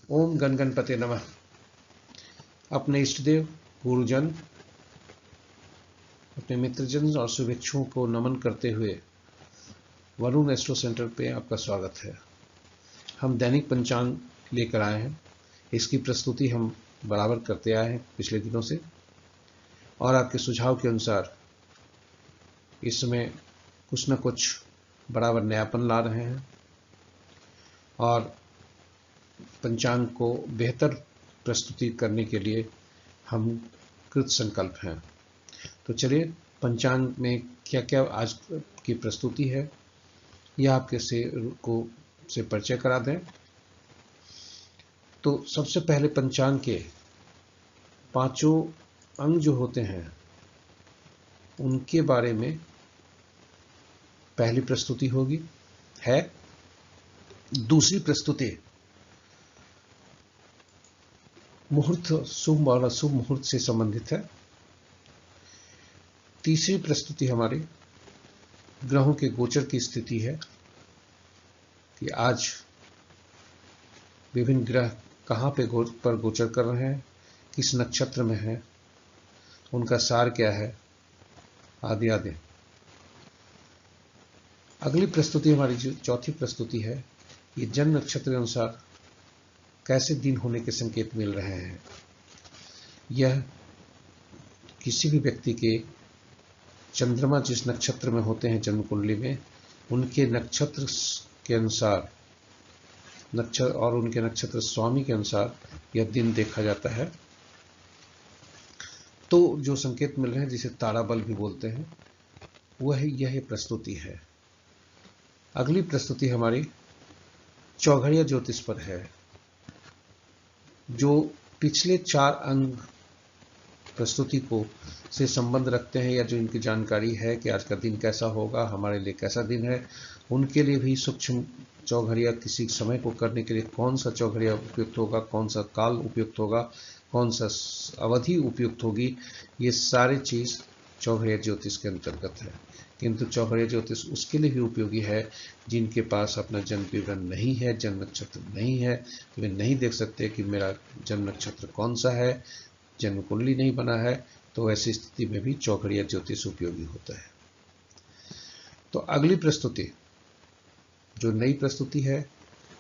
ओम गण गणपते नमः। अपने इष्टदेव, गुरुजन, अपने मित्रजन और शुभेच्छुओं को नमन करते हुए वरुण एस्ट्रो सेंटर पे आपका स्वागत है। हम दैनिक पंचांग लेकर आए हैं। इसकी प्रस्तुति हम बराबर करते आए हैं पिछले दिनों से, और आपके सुझाव के अनुसार इसमें कुछ न कुछ बराबर नयापन ला रहे हैं और पंचांग को बेहतर प्रस्तुति करने के लिए हम कृत संकल्प हैं। तो चलिए, पंचांग में क्या क्या आज की प्रस्तुति है यह आपके से परिचय करा दें। तो सबसे पहले पंचांग के पांचों अंग जो होते हैं उनके बारे में पहली प्रस्तुति होगी है। दूसरी प्रस्तुति मुहूर्त, शुभ और अशुभ मुहूर्त से संबंधित है। तीसरी प्रस्तुति हमारी ग्रहों के गोचर की स्थिति है कि आज विभिन्न ग्रह कहाँ पर गोचर कर रहे हैं, किस नक्षत्र में हैं, उनका सार क्या है, आदि आदि। अगली प्रस्तुति हमारी जो चौथी प्रस्तुति है, ये जन्म नक्षत्र के अनुसार कैसे दिन होने के संकेत मिल रहे हैं। यह किसी भी व्यक्ति के चंद्रमा जिस नक्षत्र में होते हैं जन्म कुंडली में, उनके नक्षत्र के अनुसार और उनके नक्षत्र स्वामी के अनुसार यह दिन देखा जाता है। तो जो संकेत मिल रहे हैं, जिसे तारा बल भी बोलते हैं, वह यह प्रस्तुति है। अगली प्रस्तुति हमारी चौघड़िया ज्योतिष पर है। जो पिछले 4 अंग प्रस्तुति को से संबंध रखते हैं या जो इनकी जानकारी है कि आज का दिन कैसा होगा, हमारे लिए कैसा दिन है, उनके लिए भी सूक्ष्म चौघड़िया किसी समय को करने के लिए कौन सा चौघड़िया उपयुक्त होगा, कौन सा काल उपयुक्त होगा, कौन सा अवधि उपयुक्त होगी, ये सारी चीज चौघड़िया ज्योतिष के अंतर्गत है। किंतु चौघड़िया ज्योतिष उसके लिए भी उपयोगी है जिनके पास अपना जन्म विवरण नहीं है, जन्म नक्षत्र नहीं है, तो वे नहीं देख सकते कि मेरा जन्म नक्षत्र कौन सा है, जन्म कुंडली नहीं बना है, तो ऐसी स्थिति में भी चौघड़िया ज्योतिष उपयोगी होता है। तो अगली प्रस्तुति जो नई प्रस्तुति है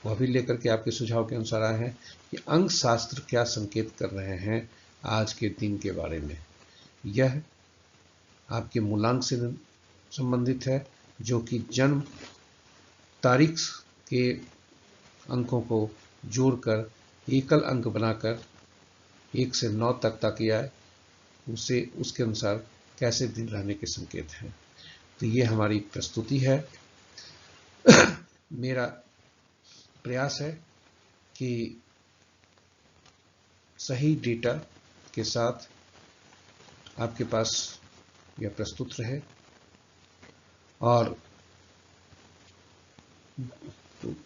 वह भी लेकर के आपके सुझाव के अनुसार आए हैं कि अंक शास्त्र क्या संकेत कर रहे हैं आज के दिन के बारे में। यह आपके मूलांक से संबंधित है, जो कि जन्म तारीख के अंकों को जोड़कर एकल अंक बनाकर 1 से 9 तक ताकि आए, उसके अनुसार कैसे दिन रहने के संकेत हैं। तो ये हमारी प्रस्तुति है। मेरा प्रयास है कि सही डेटा के साथ आपके पास यह प्रस्तुत रहे और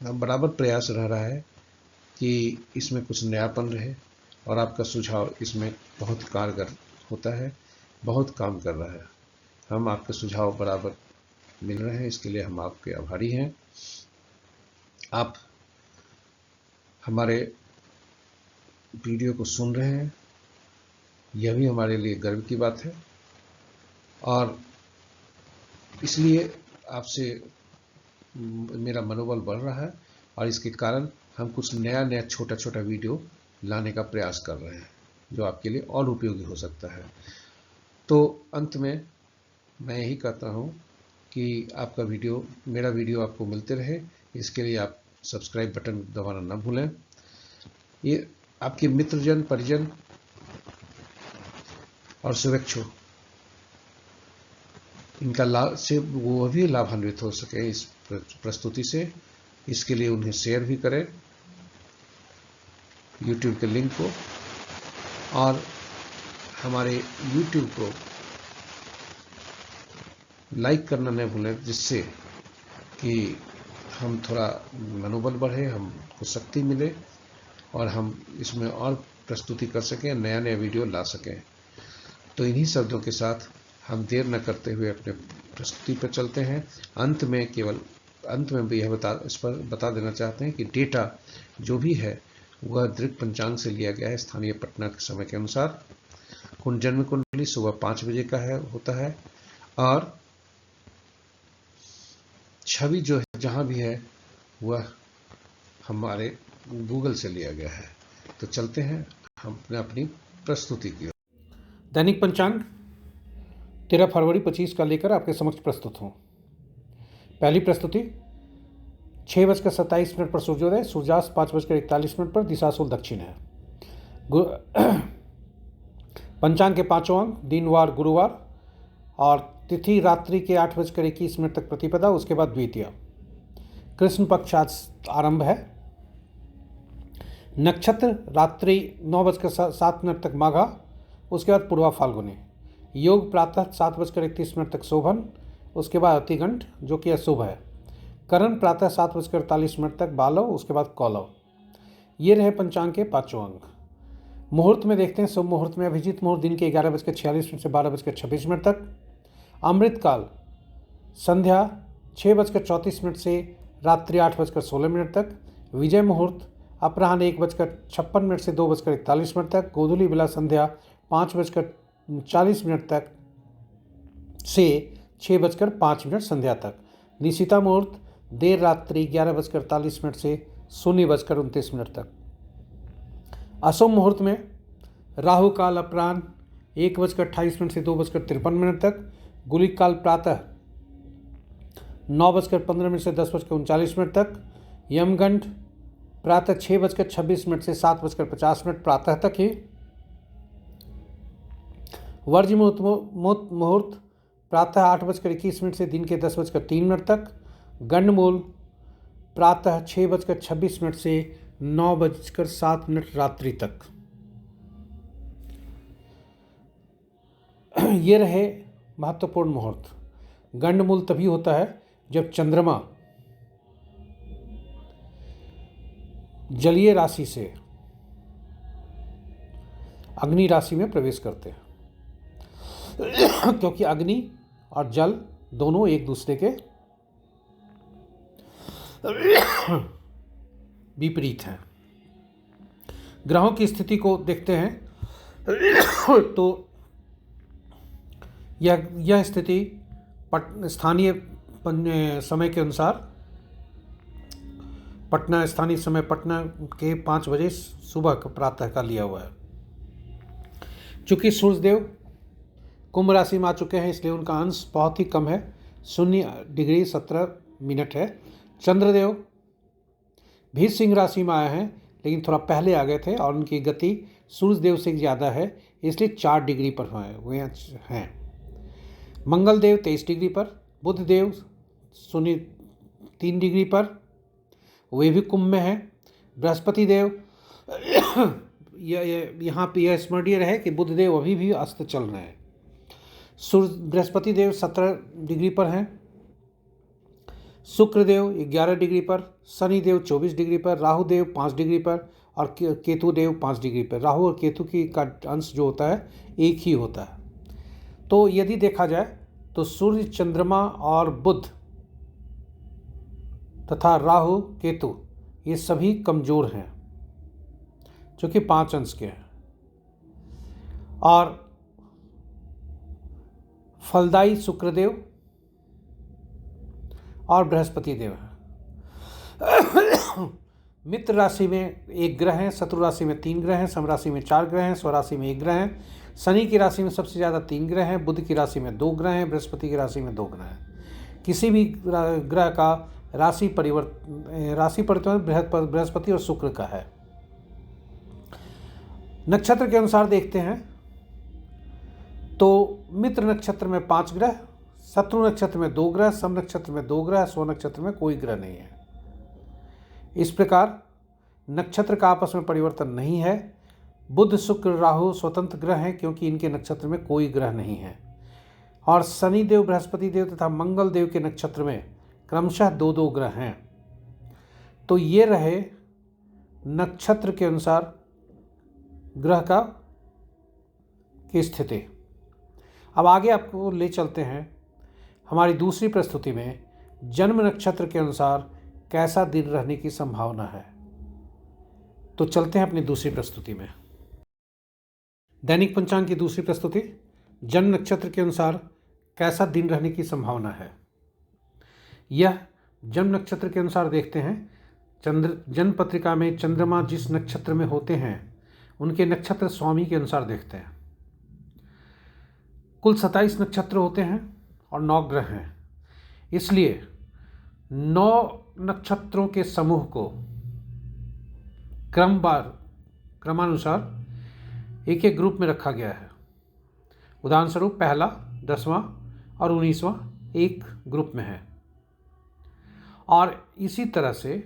बराबर प्रयास रह रहा है कि इसमें कुछ नयापन रहे और आपका सुझाव इसमें बहुत कारगर होता है, बहुत काम कर रहा है। हम आपके सुझाव बराबर मिल रहे हैं, इसके लिए हम आपके आभारी हैं। आप हमारे वीडियो को सुन रहे हैं, यह भी हमारे लिए गर्व की बात है और इसलिए आपसे मेरा मनोबल बढ़ रहा है और इसके कारण हम कुछ नया छोटा छोटा वीडियो लाने का प्रयास कर रहे हैं जो आपके लिए और उपयोगी हो सकता है। तो अंत में मैं यही कहता हूँ कि आपका मेरा वीडियो आपको मिलते रहे, इसके लिए आप सब्सक्राइब बटन दबाना न भूलें। ये आपके मित्रजन, परिजन और शुभेच्छु इनका लाभ से वो भी लाभान्वित हो सके इस प्रस्तुति से, इसके लिए उन्हें शेयर भी करें YouTube के लिंक को, और हमारे YouTube को लाइक करना न भूलें, जिससे कि हम थोड़ा मनोबल बढ़े, हमको शक्ति मिले और हम इसमें और प्रस्तुति कर सकें, नया वीडियो ला सकें। तो इन्हीं शब्दों के साथ हम देर न करते हुए अपने प्रस्तुति पर चलते हैं। अंत में भी यह बता देना चाहते हैं कि डेटा जो भी है वह दृक पंचांग से लिया गया है स्थानीय पटना के समय के अनुसार। जन्म कुंडली सुबह 5 बजे का होता है और छवि जो है जहां भी है वह हमारे गूगल से लिया गया है। तो चलते हैं हम अपनी प्रस्तुति की ओर। दैनिक पंचांग 13 फरवरी 25 का लेकर आपके समक्ष प्रस्तुत हूँ। पहली प्रस्तुति 6:27 पर सूर्योदय, सूर्यास्त 5:41 पर, दिशाशूल दक्षिण है। पंचांग के 5 अंक दिनवार गुरुवार और तिथि रात्रि के 8:21 तक प्रतिपदा, उसके बाद द्वितीया। कृष्ण पक्ष आज आरंभ है। नक्षत्र रात्रि 9:07 तक माघा, उसके बाद पूर्वा फाल्गुनी। योग प्रातः 7:31 तक शोभन, उसके बाद अतिगंठ जो कि अशुभ है। करण प्रातः 7:48 तक बालव, उसके बाद कौलव। ये रहे पंचांग के 5 अंक। मुहूर्त में देखते हैं। शुभ मुहूर्त में अभिजीत मुहूर्त दिन के 11:46 से 12:26 तक। अमृतकाल संध्या 6:34 से रात्रि 8:16 तक। विजय मुहूर्त अपराह्न 1:56 से 2:41 तक। गोधूली बेला संध्या 5:40 तक से 6:05 संध्या तक। निशिता मुहूर्त देर रात्रि 11:48 से 0:29 तक। अशुभ मुहूर्त में राहु काल अपराह्न 1:28 से 2:53 तक। गुलिक काल प्रातः 9:15 से 10:39 तक। यमगंठ प्रातः 6:26 से 7:50 प्रातः तक ही। वर्ज मुहूर्त प्रातः 8:21 से दिन के 10:03 तक। गंडमूल प्रातः 6:26 से 9:07 रात्रि तक। ये रहे महत्वपूर्ण मुहूर्त। गंडमूल तभी होता है जब चंद्रमा जलीय राशि से अग्नि राशि में प्रवेश करते हैं, क्योंकि अग्नि और जल दोनों एक दूसरे के विपरीत हैं। ग्रहों की स्थिति को देखते हैं तो यह स्थिति स्थानीय समय के अनुसार स्थानीय समय पटना के 5 बजे सुबह प्रातः का लिया हुआ है। चूँकि सूर्यदेव कुंभ राशि में आ चुके हैं इसलिए उनका अंश बहुत ही कम है, 0°17' है। चंद्रदेव भी सिंह राशि में आए हैं लेकिन थोड़ा पहले आ गए थे और उनकी गति सूर्यदेव से ज़्यादा है, इसलिए 4 डिग्री पर हैं। मंगल देव 23 डिग्री पर। बुध देव 3 डिग्री पर, वे भी कुंभ में हैं। बृहस्पति देव यहाँ पे यह स्मरणीय रहे कि बुध देव अभी भी अस्त चल रहे हैं। बृहस्पति देव 17 डिग्री पर हैं। शुक्र देव 11 डिग्री पर। शनि देव 24 डिग्री पर। राहु देव 5 डिग्री पर और केतु देव 5 डिग्री पर। राहु और केतु का अंश जो होता है एक ही होता है। तो यदि देखा जाए तो सूर्य, चंद्रमा और बुध तथा राहु केतु ये सभी कमजोर हैं जो कि 5 अंश के हैं और फलदायी शुक्रदेव और बृहस्पति देव हैं। मित्र राशि में 1 ग्रह हैं, शत्रु राशि में 3 ग्रह हैं, सम राशि में 4 ग्रह हैं, स्वराशि में 1 ग्रह हैं। शनि की राशि में सबसे ज़्यादा 3 ग्रह हैं, बुध की राशि में 2 ग्रह हैं, बृहस्पति की राशि में 2 ग्रह हैं। किसी भी ग्रह का राशि परिवर्तन बृहस्पति और शुक्र का है। नक्षत्र के अनुसार देखते हैं तो मित्र नक्षत्र में 5 ग्रह, शत्रु नक्षत्र में 2 ग्रह, सम नक्षत्र में 2 ग्रह, स्व नक्षत्र में कोई ग्रह नहीं है। इस प्रकार नक्षत्र का आपस में परिवर्तन नहीं है। बुध, शुक्र, राहु स्वतंत्र ग्रह हैं क्योंकि इनके नक्षत्र में कोई ग्रह नहीं है। और शनि देव, बृहस्पति देव तथा मंगल देव के नक्षत्र में क्रमशः 2-2 ग्रह हैं। तो ये रहे नक्षत्र के अनुसार ग्रह की स्थिति। अब आगे आपको ले चलते हैं हमारी दूसरी प्रस्तुति में जन्म नक्षत्र के अनुसार कैसा दिन रहने की संभावना है। तो चलते हैं अपनी दूसरी प्रस्तुति में। दैनिक पंचांग की दूसरी प्रस्तुति, जन्म नक्षत्र के अनुसार कैसा दिन रहने की संभावना है। यह जन्म नक्षत्र के अनुसार देखते हैं। जन्म पत्रिका में चंद्रमा जिस नक्षत्र में होते हैं उनके नक्षत्र स्वामी के अनुसार देखते हैं। कुल 27 नक्षत्र होते हैं और 9 ग्रह हैं, इसलिए 9 नक्षत्रों के समूह को क्रमानुसार एक एक ग्रुप में रखा गया है। उदाहरण स्वरूप पहला, 10वां और 19वां एक ग्रुप में है, और इसी तरह से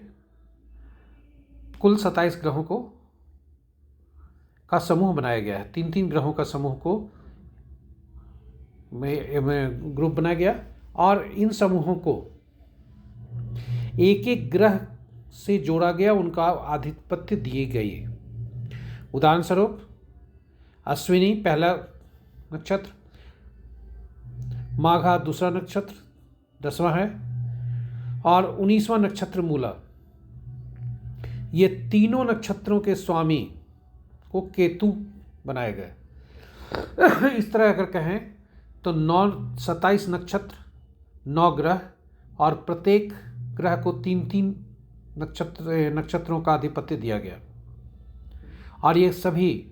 कुल 27 ग्रहों का समूह बनाया गया है। 3-3 ग्रहों का समूह को में ग्रुप बनाया गया, और इन समूहों को एक एक ग्रह से जोड़ा गया, उनका आधिपत्य दिए गए। उदाहरण स्वरूप अश्विनी पहला नक्षत्र, माघा दूसरा नक्षत्र 10वां है, और 19वां नक्षत्र मूला। ये तीनों नक्षत्रों के स्वामी को केतु बनाए गए। इस तरह अगर कहें तो 27 नक्षत्र, 9 ग्रह, और प्रत्येक ग्रह को 3-3 नक्षत्रों का आधिपत्य दिया गया, और ये सभी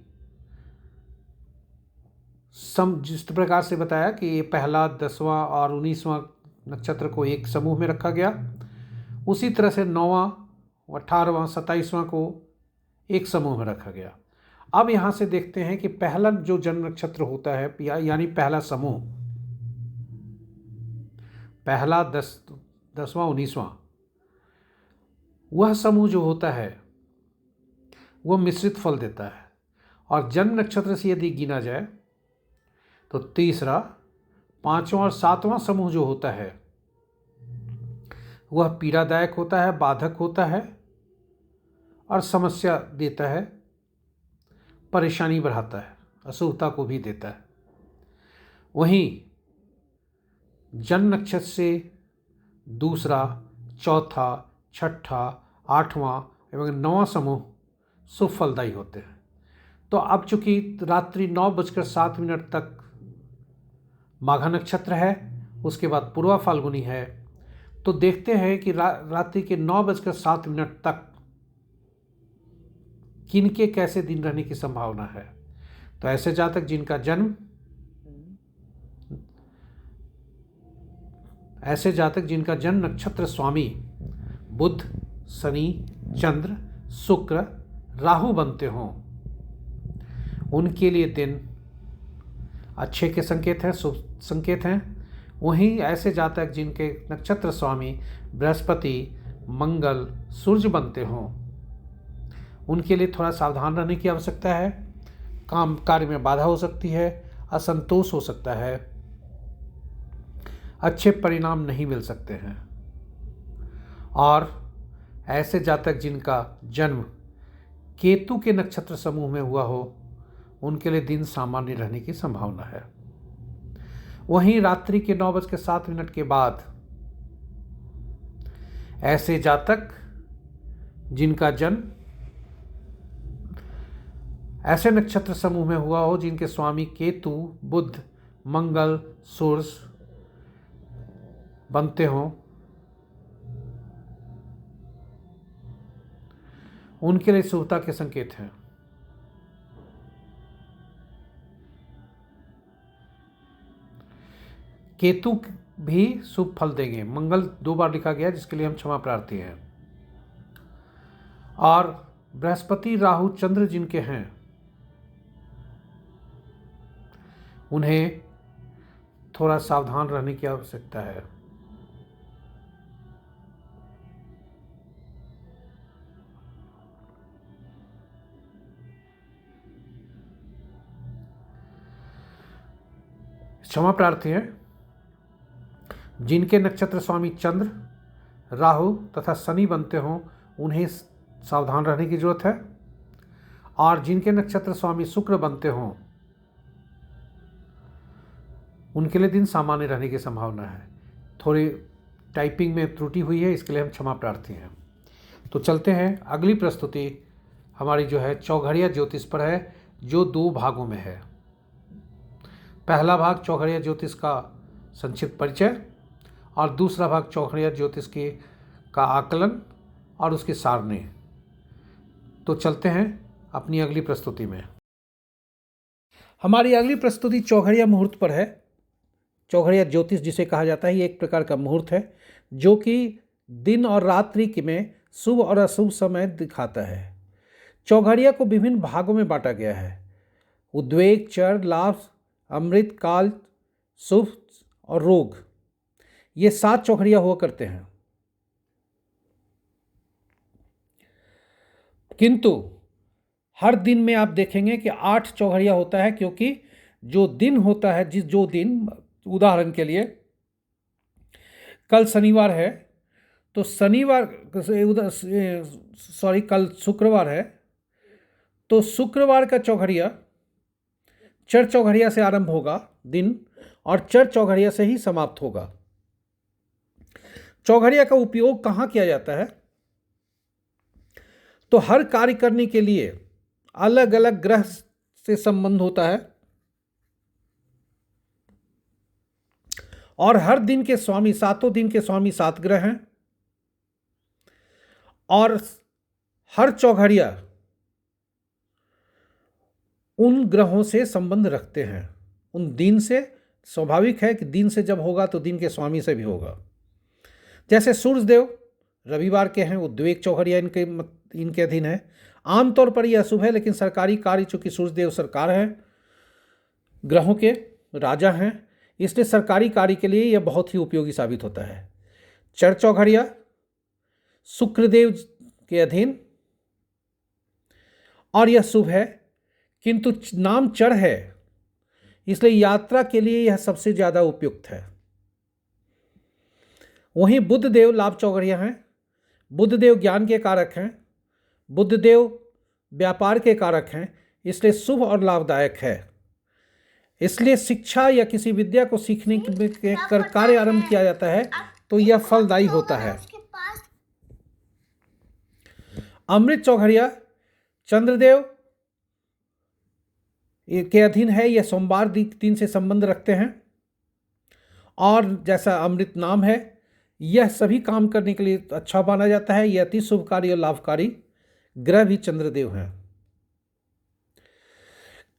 जिस प्रकार से बताया कि ये पहला, 10वां और 19वां नक्षत्र को एक समूह में रखा गया, उसी तरह से 9वां, 18वां, 27वां को एक समूह में रखा गया। अब यहाँ से देखते हैं कि पहला जो जन्म नक्षत्र होता है, यानी पहला समूह, पहला, 10वां, 19वां, वह समूह जो होता है वह मिश्रित फल देता है। और जन्म नक्षत्र से यदि गिना जाए तो तीसरा, 5वां और 7वां समूह जो होता है वह पीड़ादायक होता है, बाधक होता है और समस्या देता है, परेशानी बढ़ाता है, अशुभता को भी देता है। वहीं जन्म नक्षत्र से दूसरा, चौथा, छठा, 8वां एवं 9वां समूह शुभ फलदायी होते हैं। तो अब चूंकि रात्रि 9:07 तक माघा नक्षत्र है, उसके बाद पूर्वा फाल्गुनी है, तो देखते हैं कि रात्रि के 9:07 तक किनके कैसे दिन रहने की संभावना है। तो ऐसे जातक जिनका जन्म नक्षत्र स्वामी बुध, शनि, चंद्र, शुक्र, राहु बनते हों, उनके लिए दिन अच्छे के संकेत हैं, शुभ संकेत हैं। वहीं ऐसे जातक जिनके नक्षत्र स्वामी बृहस्पति, मंगल, सूर्य बनते हों, उनके लिए थोड़ा सावधान रहने की आवश्यकता है। काम कार्य में बाधा हो सकती है, असंतोष हो सकता है, अच्छे परिणाम नहीं मिल सकते हैं। और ऐसे जातक जिनका जन्म केतु के नक्षत्र समूह में हुआ हो, उनके लिए दिन सामान्य रहने की संभावना है। वहीं रात्रि के 9:07 के बाद ऐसे जातक जिनका जन्म ऐसे नक्षत्र समूह में हुआ हो जिनके स्वामी केतु, बुध, मंगल, सूर्य बनते हों, उनके लिए शुभता के संकेत हैं। केतु भी शुभ फल देंगे। मंगल 2 बार लिखा गया, जिसके लिए हम क्षमा प्रार्थी हैं। और बृहस्पति, राहु, चंद्र जिनके हैं, उन्हें थोड़ा सावधान रहने की आवश्यकता है। क्षमा प्रार्थी हैं जिनके नक्षत्र स्वामी चंद्र, राहु तथा शनि बनते हों, उन्हें सावधान रहने की जरूरत है। और जिनके नक्षत्र स्वामी शुक्र बनते हों, उनके लिए दिन सामान्य रहने की संभावना है। थोड़ी टाइपिंग में त्रुटि हुई है, इसके लिए हम क्षमा प्रार्थी हैं। तो चलते हैं अगली प्रस्तुति, हमारी जो है चौघड़िया ज्योतिष पर है, जो 2 भागों में है। पहला भाग चौघड़िया ज्योतिष का संक्षिप्त परिचय और दूसरा भाग चौघड़िया ज्योतिष का आकलन और उसके सारणी। तो चलते हैं अपनी अगली प्रस्तुति में। हमारी अगली प्रस्तुति चौघड़िया मुहूर्त पर है। चौघड़िया ज्योतिष जिसे कहा जाता है, ये एक प्रकार का मुहूर्त है जो कि दिन और रात्रि में शुभ और अशुभ समय दिखाता है। चौघड़िया को विभिन्न भागों में बांटा गया है। उद्वेग, चर, लाभ, अमृत, काल, शुभ और रोग, ये 7 चौघड़िया हुआ करते हैं। किंतु हर दिन में आप देखेंगे कि 8 चौघड़िया होता है, क्योंकि जो दिन होता है, जो दिन, उदाहरण के लिए कल शनिवार है तो कल शुक्रवार है तो शुक्रवार का चौघड़िया चर चौघड़िया से आरंभ होगा दिन, और चर चौघड़िया से ही समाप्त होगा। चौघड़िया का उपयोग कहाँ किया जाता है? तो हर कार्य करने के लिए अलग अलग ग्रह से संबंध होता है, और हर दिन के स्वामी, 7 दिन के स्वामी 7 ग्रह हैं, और हर चौघड़िया उन ग्रहों से संबंध रखते हैं, उन दिन से। स्वाभाविक है कि दिन से जब होगा तो दिन के स्वामी से भी होगा। जैसे सूर्यदेव रविवार के हैं, उद्वेग चौघड़िया इनके अधीन है। आमतौर पर यह अशुभ है, लेकिन सरकारी कार्य, चूंकि सूर्यदेव सरकार है, ग्रहों के राजा हैं, इसलिए सरकारी कार्य के लिए यह बहुत ही उपयोगी साबित होता है। चर चौघड़िया शुक्रदेव के अधीन, और यह शुभ है, किंतु नाम चर है, इसलिए यात्रा के लिए यह सबसे ज़्यादा उपयुक्त है। वहीं बुधदेव लाभ चौघड़िया हैं। बुधदेव ज्ञान के कारक हैं, बुधदेव व्यापार के कारक हैं, इसलिए शुभ और लाभदायक है। इसलिए शिक्षा या किसी विद्या को सीखने के कार्य आरंभ किया जाता है तो यह फलदायी होता है। अमृत चौघड़िया चंद्रदेव के अधीन है, यह सोमवार दिन से संबंध रखते हैं, और जैसा अमृत नाम है, यह सभी काम करने के लिए अच्छा माना जाता है। यह अति शुभकारी और लाभकारी ग्रह भी चंद्रदेव हैं।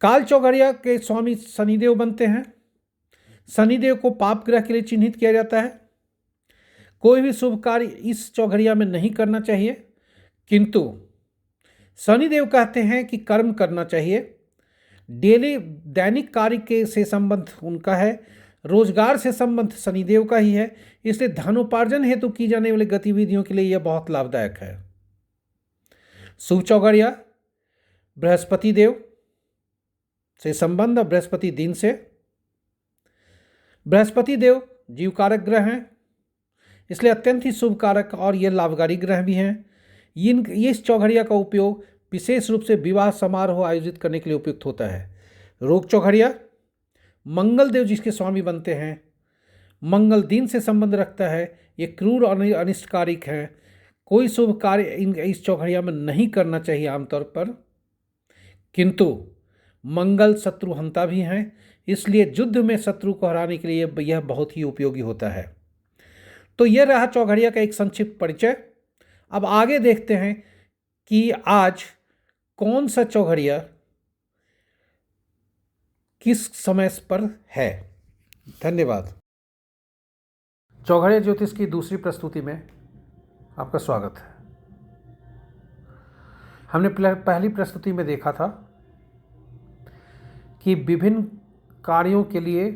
काल चौघड़िया के स्वामी शनिदेव बनते हैं। शनिदेव को पाप ग्रह के लिए चिन्हित किया जाता है। कोई भी शुभ कार्य इस चौघड़िया में नहीं करना चाहिए, किंतु शनिदेव कहते हैं कि कर्म करना चाहिए। दैनिक कार्य के से संबंध उनका है, रोजगार से संबंध शनिदेव का ही है, इसलिए धनोपार्जन हेतु की जाने वाली गतिविधियों के लिए यह बहुत लाभदायक है। शुभ चौघड़िया बृहस्पति देव से संबंध, बृहस्पति दिन से। बृहस्पति देव जीव कारक ग्रह हैं, इसलिए अत्यंत ही शुभ कारक और ये लाभकारी ग्रह भी हैं। इस चौघड़िया का उपयोग विशेष रूप से विवाह समारोह आयोजित करने के लिए उपयुक्त होता है। रोग चौघड़िया मंगल देव जिसके स्वामी बनते हैं, मंगल दिन से संबंध रखता है, ये क्रूर और अनिष्टकारिक है। कोई शुभ कार्य इस चौघड़िया में नहीं करना चाहिए आमतौर पर, किंतु मंगल शत्रुहंता भी हैं, इसलिए युद्ध में शत्रु को हराने के लिए यह बहुत ही उपयोगी होता है। तो यह रहा चौघड़िया का एक संक्षिप्त परिचय। अब आगे देखते हैं कि आज कौन सा चौघड़िया किस समय पर है। धन्यवाद। चौघड़िया ज्योतिष की दूसरी प्रस्तुति में आपका स्वागत है। हमने पहली प्रस्तुति में देखा था कि विभिन्न कार्यों के लिए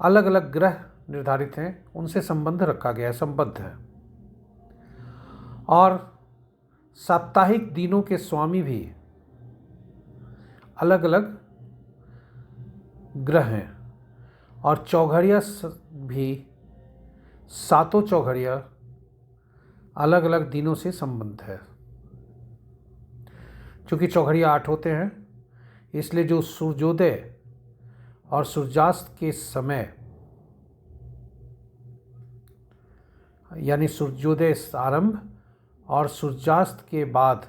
अलग अलग ग्रह निर्धारित हैं, उनसे संबंध रखा गया है, संबद्ध है, और साप्ताहिक दिनों के स्वामी भी अलग अलग ग्रह हैं, और चौघड़िया भी 7 चौघड़िया अलग अलग दिनों से संबंध है। चूँकि चौघड़िया 8 होते हैं, इसलिए जो सूर्योदय और सूर्यास्त के समय, यानी सूर्योदय आरंभ और सूर्यास्त के बाद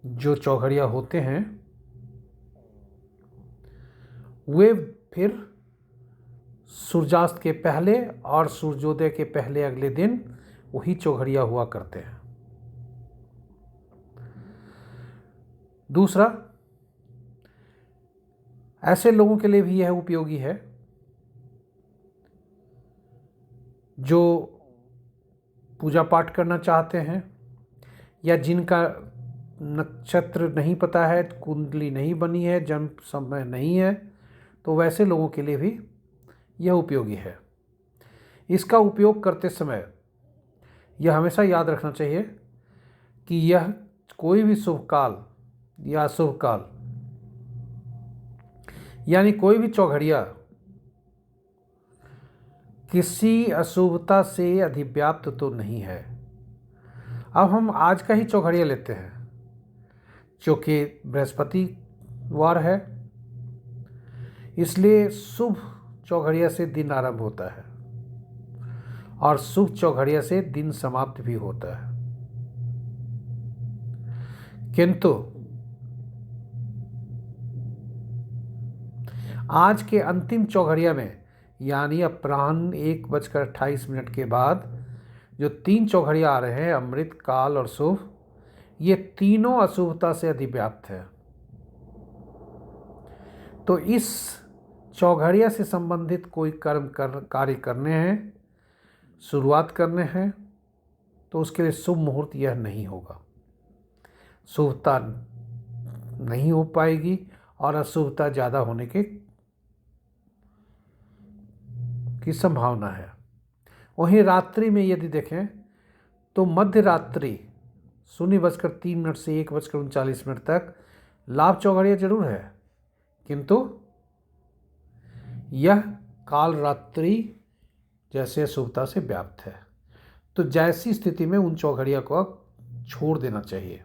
जो चौघड़िया होते हैं वे फिर सूर्यास्त के पहले और सूर्योदय के पहले अगले दिन वही चौघड़िया हुआ करते हैं। दूसरा, ऐसे लोगों के लिए भी यह उपयोगी है जो पूजा पाठ करना चाहते हैं या जिनका नक्षत्र नहीं पता है, कुंडली नहीं बनी है, जन्म समय नहीं है, तो वैसे लोगों के लिए भी यह उपयोगी है। इसका उपयोग करते समय यह हमेशा याद रखना चाहिए कि यह कोई भी शुभ काल या अशुभ काल यानी कोई भी चौघड़िया किसी अशुभता से अधिव्याप्त तो नहीं है। अब हम आज का ही चौघड़िया लेते हैं, जो कि बृहस्पतिवार है, इसलिए शुभ चौघड़िया से दिन आरंभ होता है और शुभ चौघड़िया से दिन समाप्त भी होता है। किंतु आज के अंतिम चौघड़िया में यानी अपराह्न 1:28 के बाद जो 3 चौघड़िया आ रहे हैं, अमृत, काल और शुभ, ये तीनों अशुभता से अधिव्याप्त है। तो इस चौघड़िया से संबंधित कोई कार्य करने हैं, शुरुआत करने हैं, तो उसके लिए शुभ मुहूर्त यह नहीं होगा। शुभता नहीं हो पाएगी और अशुभता ज़्यादा होने की संभावना है। वहीं रात्रि में यदि देखें तो मध्य रात्रि 0:03 से 1:39 तक लाभ चौघड़िया जरूर है, किंतु यह काल रात्रि जैसे अशुभता से व्याप्त है। तो जैसी स्थिति में उन चौघड़िया को छोड़ देना चाहिए।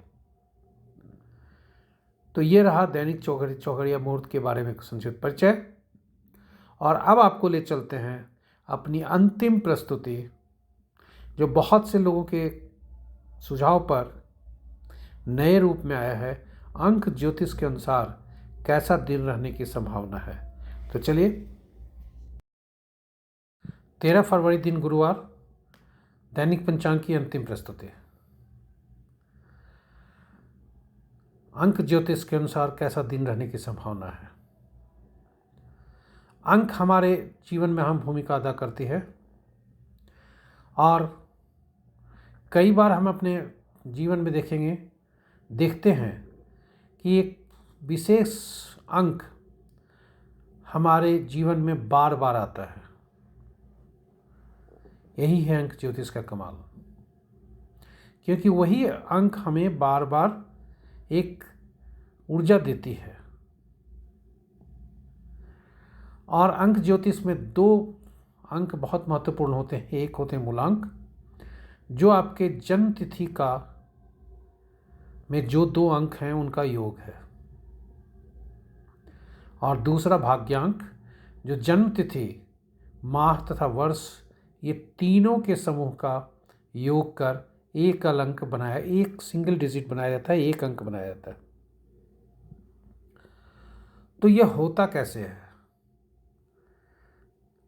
तो ये रहा दैनिक चौघड़िया मुहूर्त के बारे में संक्षिप्त परिचय। और अब आपको ले चलते हैं अपनी अंतिम प्रस्तुति, जो बहुत से लोगों के सुझाव पर नए रूप में आया है। अंक ज्योतिष के अनुसार कैसा दिन रहने की संभावना है। तो चलिए, 13 फरवरी दिन गुरुवार, दैनिक पंचांग की अंतिम प्रस्तुति। अंक ज्योतिष के अनुसार कैसा दिन रहने की संभावना है। अंक हमारे जीवन में अहम भूमिका अदा करती है और कई बार हम अपने जीवन में देखते हैं कि एक विशेष अंक हमारे जीवन में बार बार आता है। यही है अंक ज्योतिष का कमाल, क्योंकि वही अंक हमें बार बार एक ऊर्जा देती है। और अंक ज्योतिष में 2 अंक बहुत महत्वपूर्ण होते हैं। एक होते हैं मूलांक, जो आपके जन्म तिथि का में जो 2 अंक हैं उनका योग है, और दूसरा भाग्यांक, जो जन्म तिथि, माह तथा वर्ष, ये तीनों के समूह का योग कर एक सिंगल डिजिट बनाया जाता है, एक अंक बनाया जाता है। तो यह होता कैसे है?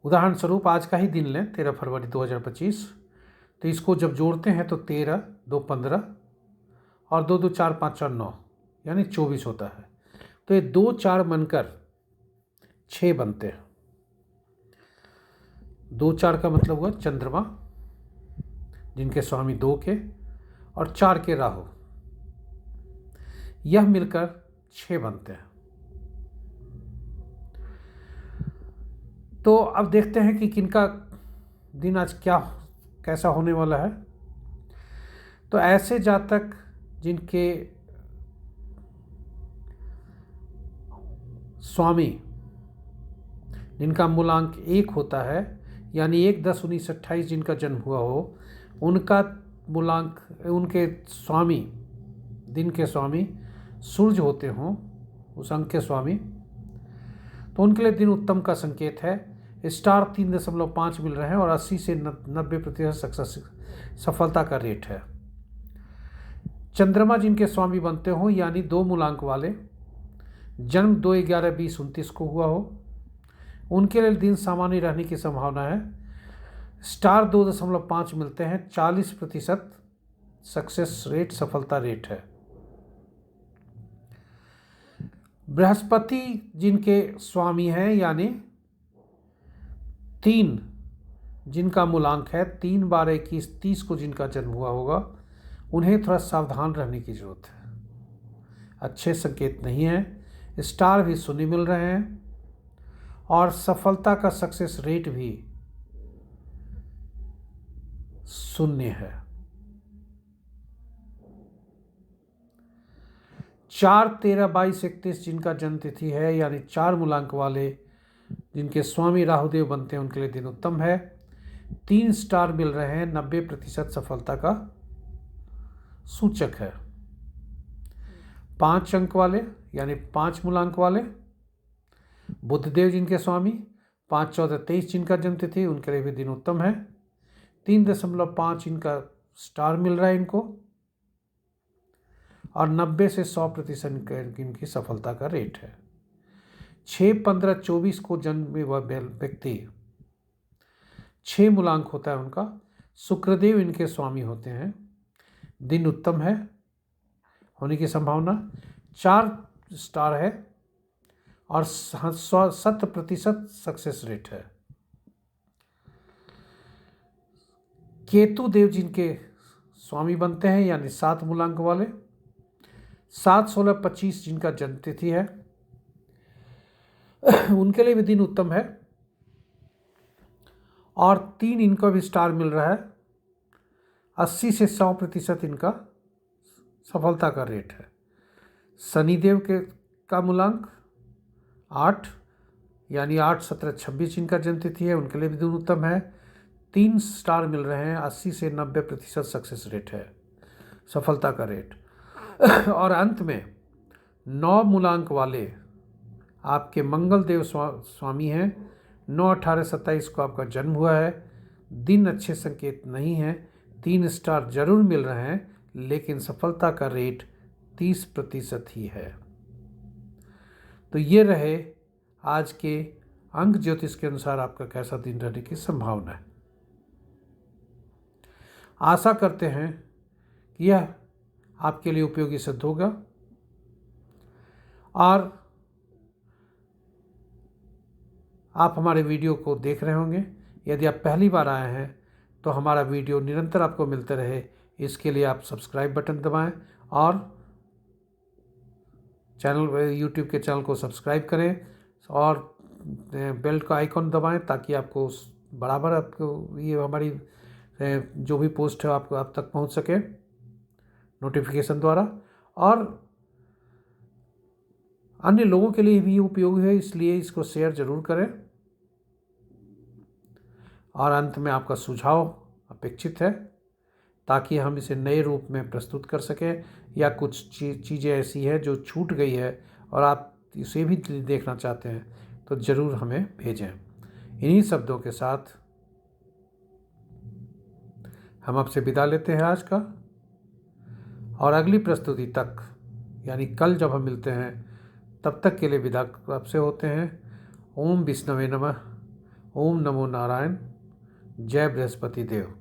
उदाहरण स्वरूप आज का ही दिन लें, 13 फरवरी 2025। तो इसको जब जोड़ते हैं तो 13, 2 15 और 2 2 4 5 4 9 यानी 24 होता है। तो ये 2 4 बनकर 6 बनते हैं। 2 4 का मतलब हुआ चंद्रमा, जिनके स्वामी 2 के और 4 के राहु, यह मिलकर 6 बनते हैं। तो अब देखते हैं कि किनका दिन आज कैसा होने वाला है। तो ऐसे जातक जिनके स्वामी, जिनका मूलांक 1 होता है, यानी 1/10/1928 जिनका जन्म हुआ हो, उनका मूलांक, उनके स्वामी, दिन के स्वामी सूर्य होते हों, उस अंक के स्वामी, तो उनके लिए दिन उत्तम का संकेत है। स्टार 3.5 मिल रहे हैं और 80 से 90% सफलता का रेट है। चंद्रमा जिनके स्वामी बनते हो यानी 2 मूलांक वाले, जन्म 2/11/2029 को हुआ हो, उनके लिए दिन सामान्य रहने की संभावना है। स्टार 2.5 मिलते हैं, 40% सक्सेस रेट, सफलता रेट है। बृहस्पति जिनके स्वामी हैं यानी 3 जिनका मूलांक है, 3/12/2130 को जिनका जन्म हुआ होगा, उन्हें थोड़ा सावधान रहने की जरूरत है। अच्छे संकेत नहीं है। स्टार भी शून्य मिल रहे हैं और सफलता का सक्सेस रेट भी 0 है। 4/13/22/31 जिनका जन्म तिथि है यानी 4 मूलांक वाले, जिनके स्वामी राहुदेव बनते हैं, उनके लिए दिन उत्तम है। 3 स्टार मिल रहे हैं, 90% सफलता का सूचक है। 5 अंक वाले यानी 5 मूलांक वाले, बुधदेव जिनके स्वामी, 5/14/23 जिनका जन्म तिथि, उनके लिए भी दिन उत्तम है। 3.5 इनका स्टार मिल रहा है इनको, और 90 से 100% इनकी सफलता का रेट है। 6/15/24 को जन्मे हुआ व्यक्ति, 6 मूलांक होता है उनका, शुक्रदेव इनके स्वामी होते हैं, दिन उत्तम है होने की संभावना, 4 स्टार है और 100% सक्सेस रेट है। केतु देव जिनके स्वामी बनते हैं यानी 7 मूलांक वाले, 7/16/25 जिनका जन्म तिथि है, उनके लिए भी दिन उत्तम है और 3 इनका भी स्टार मिल रहा है। 80 से 100% इनका सफलता का रेट है। शनिदेव का मूलांक 8 यानी 8/17/26 जिनका जन्म तिथि है, उनके लिए भी दिन उत्तम है। 3 स्टार मिल रहे हैं, 80 से 90% सक्सेस रेट है, सफलता का रेट। और अंत में 9 मूलांक वाले आपके मंगल देव स्वामी हैं, 9/18/27 को आपका जन्म हुआ है, दिन अच्छे संकेत नहीं है, 3 स्टार जरूर मिल रहे हैं, लेकिन सफलता का रेट 30% ही है। तो ये रहे आज के अंक ज्योतिष के अनुसार आपका कैसा दिन रहने की संभावना है। आशा करते हैं कि यह आपके लिए उपयोगी सिद्ध होगा और आप हमारे वीडियो को देख रहे होंगे। यदि आप पहली बार आए हैं तो हमारा वीडियो निरंतर आपको मिलते रहे, इसके लिए आप सब्सक्राइब बटन दबाएं और यूट्यूब के चैनल को सब्सक्राइब करें और बेल का आइकॉन दबाएं ताकि आपको बराबर आपको ये हमारी जो भी पोस्ट है आपको आप तक पहुंच सके नोटिफिकेशन द्वारा, और अन्य लोगों के लिए भी उपयोगी है, इसलिए इसको शेयर जरूर करें। और अंत में आपका सुझाव अपेक्षित है ताकि हम इसे नए रूप में प्रस्तुत कर सकें, या कुछ चीज़ें ऐसी है जो छूट गई है और आप इसे भी देखना चाहते हैं तो ज़रूर हमें भेजें। इन्हीं शब्दों के साथ हम आपसे विदा लेते हैं आज का, और अगली प्रस्तुति तक यानी कल जब हम मिलते हैं तब तक के लिए विदा आपसे होते हैं। ओम विष्णवे नमः, ओम नमो नारायण, जय बृहस्पति देव।